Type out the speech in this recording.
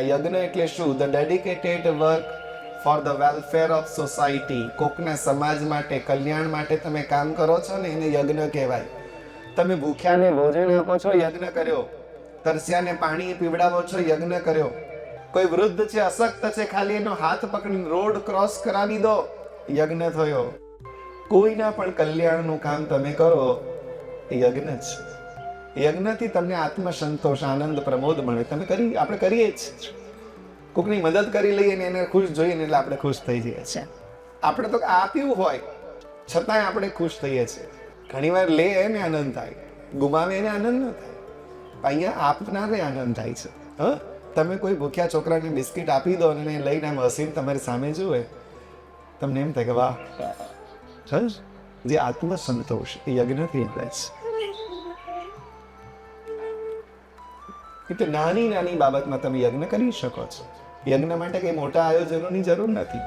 યજ્ઞ એટલે શું? The dedicated work for the welfare of society. કોકના સમાજ માટે, કલ્યાણ માટે તમે કામ કરો છો ને એને યજ્ઞ કહેવાય. તમે ભૂખ્યાને ભોજન આપો છો, યજ્ઞ કર્યો. તરસ્યાને પાણી પીવડાવો છો, યજ્ઞ કર્યો. કોઈ વૃદ્ધ છે, અશક્ત છે, ખાલી એનો હાથ પકડીને રોડ ક્રોસ કરાવી દો, યજ્ઞ થયો. કોઈના પણ કલ્યાણનું કામ તમે કરો એ યજ્ઞ છે. યજ્ઞથી તમને આત્મસંતોષ, આનંદ, પ્રમોદ મળે. આપણે કરીએ જ. કોકની મદદ કરી લઈએ ને એને ખુશ જોઈએ ને એટલે આપણે ખુશ થઈ જઈએ છીએ. આપણે તો આપ્યું હોય છતાંય આપણે ખુશ થઈએ છીએ. ઘણીવાર લે એને આનંદ થાય, ગુમાવે એને આનંદ ન થાય. અહીંયા આપનારે આનંદ થાય છે. તમે કોઈ ભૂખ્યા છોકરાને બિસ્કિટ આપી દો અને લઈને આમ હસીને તમારી સામે જુએ, તમને એમ થાય કે વાહ. જે આત્મસંતોષ એ યજ્ઞથી મળે છે. એટલે નાની નાની બાબતમાં તમે યજ્ઞ કરી શકો છો. યજ્ઞ માટે કઈ મોટા આયોજનોની જરૂર નથી.